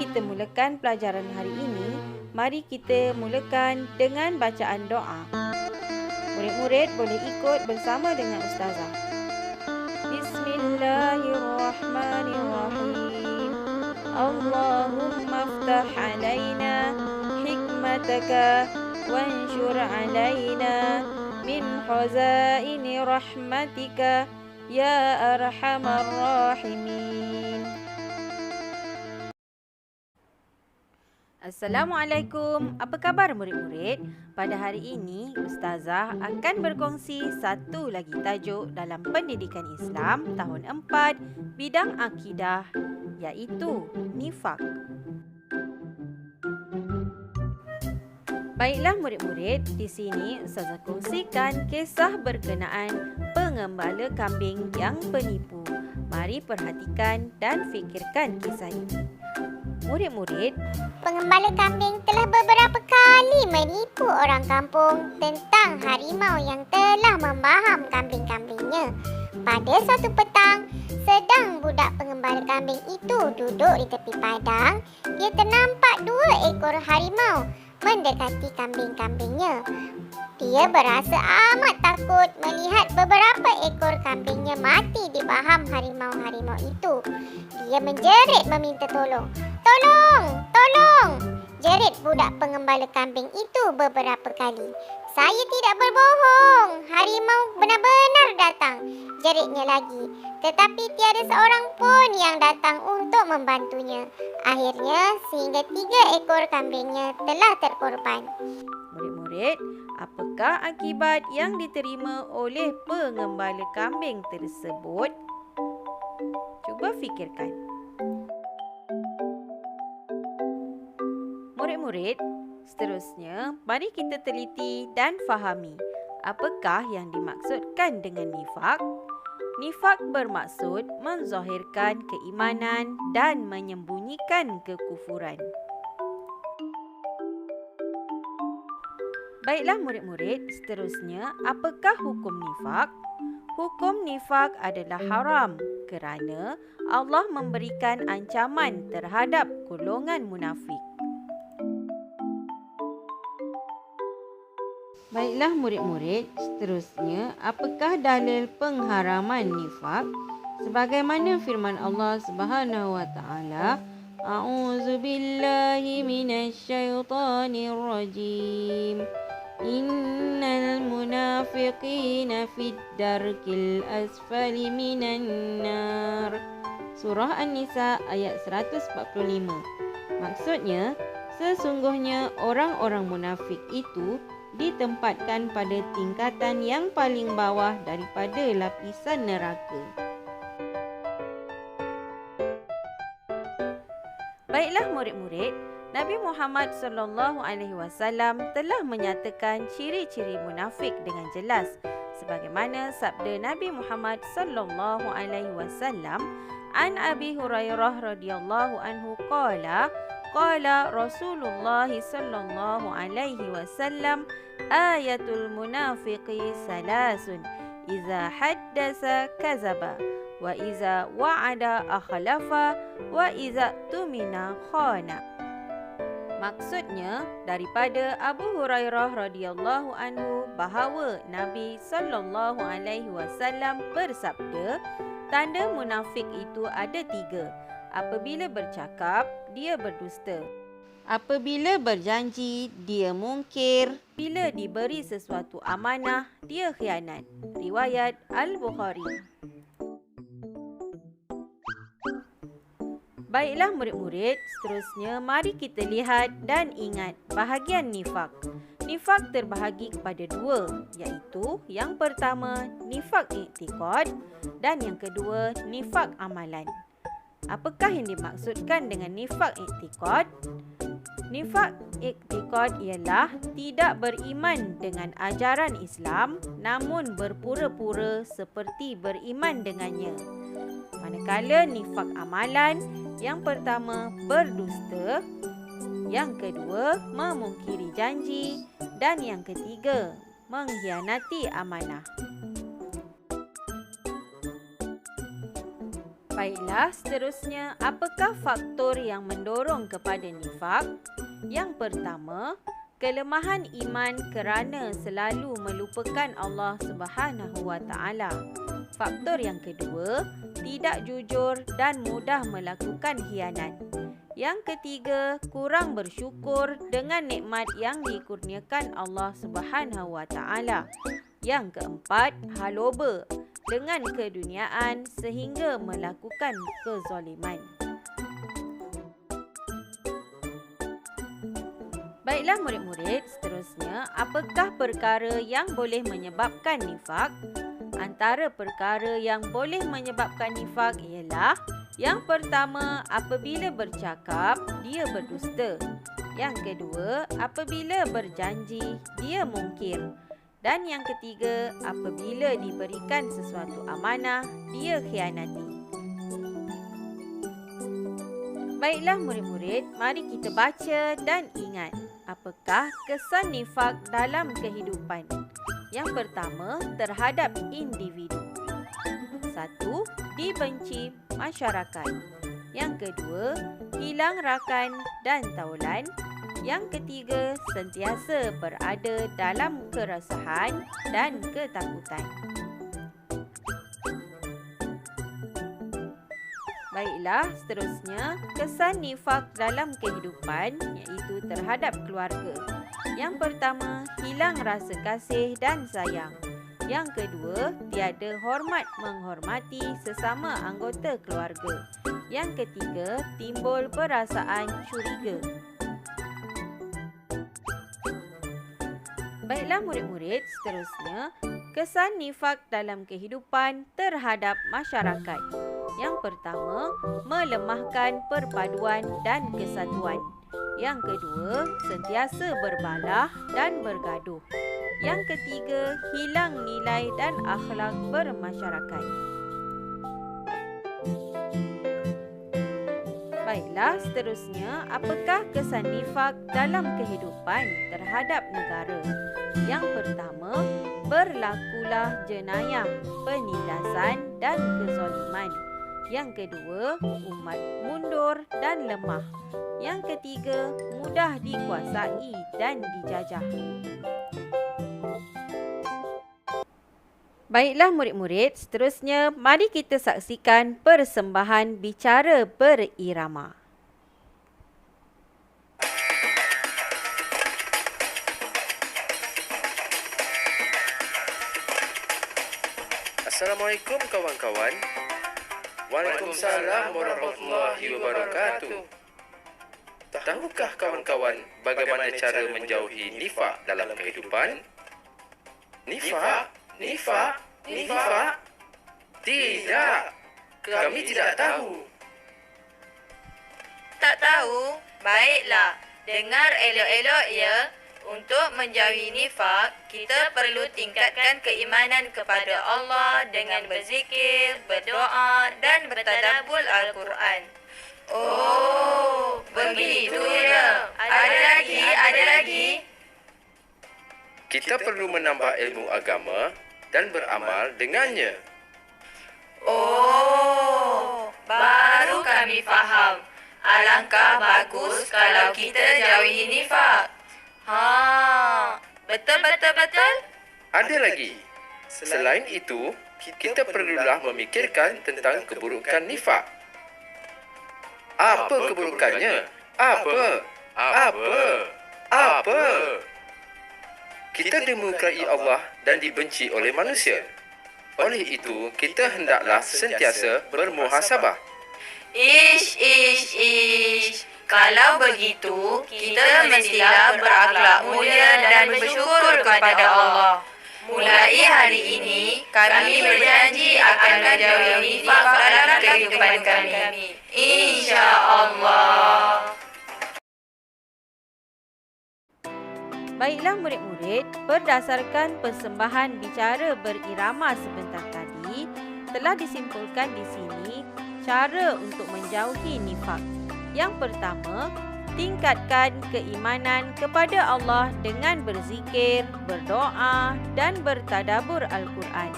kita mulakan pelajaran hari ini, mari kita mulakan dengan bacaan doa. Murid-murid boleh ikut bersama dengan Ustazah. Bismillahirrahmanirrahim. Allahumma aftah alaina hikmataka wanshur alaina min khazaini rahmatika ya arhamar rahimin. Assalamualaikum. Apa khabar murid-murid? Pada hari ini, Ustazah akan berkongsi satu lagi tajuk dalam pendidikan Islam tahun 4 bidang akidah, iaitu nifak. Baiklah murid-murid, di sini Ustazah kongsikan kisah berkenaan pengembala kambing yang penipu. Mari perhatikan dan fikirkan kisah ini. Murid-murid, pengembala kambing telah beberapa kali menipu orang kampung tentang harimau yang telah membaham kambing-kambingnya. Pada suatu petang, sedang budak pengembala kambing itu duduk di tepi padang, dia ternampak 2 ekor harimau mendekati kambing-kambingnya. Dia berasa amat takut melihat beberapa ekor kambingnya mati dibaham harimau-harimau itu. Dia menjerit meminta tolong. "Tolong! Tolong!" jerit budak pengembala kambing itu beberapa kali. "Saya tidak berbohong. Harimau benar-benar datang," jeritnya lagi. Tetapi tiada seorang pun yang datang untuk membantunya. Akhirnya, sehingga 3 ekor kambingnya telah terkorban. Murid-murid, apakah akibat yang diterima oleh pengembala kambing tersebut? Cuba fikirkan. Murid-murid, seterusnya mari kita teliti dan fahami apakah yang dimaksudkan dengan nifak. Nifak bermaksud menzahirkan keimanan dan menyembunyikan kekufuran. Baiklah murid-murid, seterusnya apakah hukum nifak? Hukum nifak adalah haram kerana Allah memberikan ancaman terhadap golongan munafik. Baiklah murid-murid, seterusnya apakah dalil pengharaman nifak? Sebagaimana firman Allah Subhanahu wa taala, A'udzubillahi minasyaitonir rajim. Innal munafiqina fid darkil asfali minan nar. Surah An-Nisa ayat 145. Maksudnya, sesungguhnya orang-orang munafik itu ditempatkan pada tingkatan yang paling bawah daripada lapisan neraka. Baiklah murid-murid, Nabi Muhammad SAW telah menyatakan ciri-ciri munafik dengan jelas sebagaimana sabda Nabi Muhammad SAW an Abi Hurairah radhiyallahu anhu qala Rasulullah sallallahu alaihi wasallam, ayatul munafiqi salasun, iza haddasa kazaba, wa iza wa'ada akhlafa, wa iza tumina khana. Maksudnya daripada Abu Hurairah radhiyallahu anhu bahawa Nabi sallallahu alaihi wasallam bersabda, tanda munafik itu ada 3. Apabila bercakap, dia berdusta. Apabila berjanji, dia mungkir. Bila diberi sesuatu amanah, dia khianat. Riwayat Al-Bukhari. Baiklah murid-murid, seterusnya mari kita lihat dan ingat bahagian nifak. Nifak terbahagi kepada 2, iaitu yang pertama nifak i'tiqad dan yang kedua nifak amalan. Apakah yang dimaksudkan dengan nifak i'tiqad? Nifak i'tiqad ialah tidak beriman dengan ajaran Islam namun berpura-pura seperti beriman dengannya. Manakala nifak amalan, yang pertama berdusta, yang kedua memungkiri janji dan yang ketiga mengkhianati amanah. Baiklah, seterusnya, apakah faktor yang mendorong kepada nifak? Yang pertama, kelemahan iman kerana selalu melupakan Allah Subhanahu Wa Taala. Faktor yang kedua, tidak jujur dan mudah melakukan khianat. Yang ketiga, kurang bersyukur dengan nikmat yang dikurniakan Allah Subhanahu Wa Taala. Yang keempat, haloba dengan keduniaan sehingga melakukan kezaliman. Baiklah murid-murid, seterusnya, apakah perkara yang boleh menyebabkan nifak? Antara perkara yang boleh menyebabkan nifak ialah yang pertama, apabila bercakap, dia berdusta. Yang kedua, apabila berjanji, dia mungkir. Dan yang ketiga, apabila diberikan sesuatu amanah, dia khianati. Baiklah murid-murid, mari kita baca dan ingat. Apakah kesan nifak dalam kehidupan? Yang pertama, terhadap individu. 1. Dibenci masyarakat. Yang kedua, hilang rakan dan taulan. Yang ketiga, sentiasa berada dalam keresahan dan ketakutan. Baiklah, seterusnya, kesan nifak dalam kehidupan iaitu terhadap keluarga. Yang pertama, hilang rasa kasih dan sayang. Yang kedua, tiada hormat menghormati sesama anggota keluarga. Yang ketiga, timbul perasaan curiga. Baiklah murid-murid, seterusnya, kesan nifak dalam kehidupan terhadap masyarakat. Yang pertama, melemahkan perpaduan dan kesatuan. Yang kedua, sentiasa berbalah dan bergaduh. Yang ketiga, hilang nilai dan akhlak bermasyarakat. Baiklah, seterusnya, apakah kesan nifak dalam kehidupan terhadap negara? Yang pertama, berlakulah jenayah, penindasan dan kezaliman. Yang kedua, umat mundur dan lemah. Yang ketiga, mudah dikuasai dan dijajah. Baiklah murid-murid, seterusnya mari kita saksikan persembahan bicara berirama. Assalamualaikum kawan-kawan. Waalaikumsalam warahmatullahi wabarakatuh. Tahukah kawan-kawan bagaimana cara menjauhi nifak dalam kehidupan? Nifak? Tidak. Kami tidak tahu. Tak tahu? Baiklah, dengar elok-elok ya. Untuk menjauhi nifak, kita perlu tingkatkan keimanan kepada Allah dengan berzikir, berdoa dan bertadabbur Al-Quran. Oh, begitu ya. Ada lagi. Kita perlu menambah ilmu agama dan beramal dengannya. Oh, baru kami faham. Alangkah bagus kalau kita jauhi nifak. Betul. Ada lagi. Selain itu, kita perlulah memikirkan tentang keburukan nifak. Apa keburukannya? Apa? Kita dimurkai Allah dan dibenci oleh manusia. Oleh itu, kita hendaklah sentiasa bermuhasabah. Ish. Kalau begitu, kita mestilah berakhlak mulia dan bersyukur kepada Allah. Mulai hari ini, kami berjanji akan menjauhi nifak dalam kehidupan kami. InsyaAllah. Baiklah murid-murid, berdasarkan persembahan bicara berirama sebentar tadi, telah disimpulkan di sini cara untuk menjauhi nifak. Yang pertama, tingkatkan keimanan kepada Allah dengan berzikir, berdoa dan bertadabbur Al-Quran.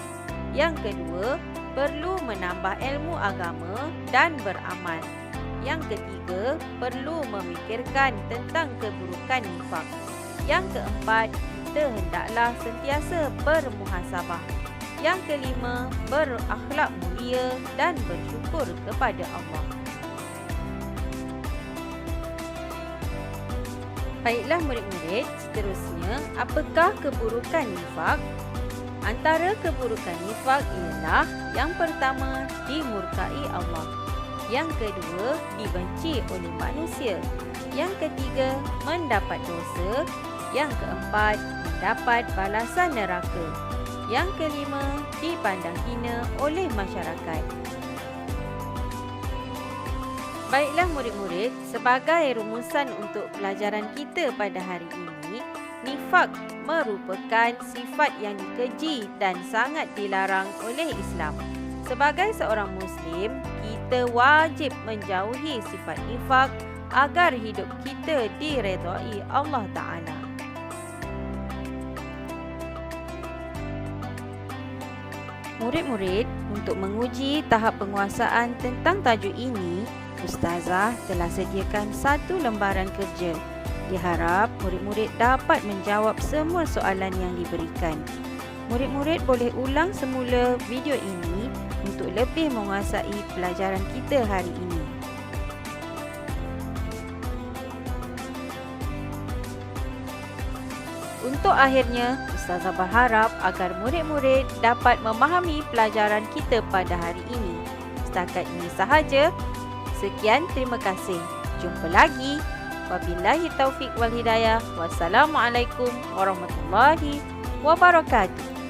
Yang kedua, perlu menambah ilmu agama dan beramal. Yang ketiga, perlu memikirkan tentang keburukan nifak. Yang keempat, kita hendaklah sentiasa bermuhasabah. Yang kelima, berakhlak mulia dan bersyukur kepada Allah. Baiklah murid-murid, seterusnya, apakah keburukan nifak? Antara keburukan nifak ialah yang pertama, dimurkai Allah. Yang kedua, dibenci oleh manusia. Yang ketiga, mendapat dosa. Yang keempat, mendapat balasan neraka. Yang kelima, dipandang hina oleh masyarakat. Baiklah murid-murid, sebagai rumusan untuk pelajaran kita pada hari ini, nifak merupakan sifat yang dikeji dan sangat dilarang oleh Islam. Sebagai seorang Muslim, kita wajib menjauhi sifat nifak agar hidup kita diredai Allah Ta'ala. Murid-murid, untuk menguji tahap penguasaan tentang tajuk ini, Ustazah telah sediakan 1 lembaran kerja. Diharap murid-murid dapat menjawab semua soalan yang diberikan. Murid-murid boleh ulang semula video ini untuk lebih menguasai pelajaran kita hari ini. Untuk akhirnya, Ustazah berharap agar murid-murid dapat memahami pelajaran kita pada hari ini. Setakat ini sahaja. Sekian, terima kasih. Jumpa lagi. Wabillahi taufiq wal hidayah. Wassalamualaikum warahmatullahi wabarakatuh.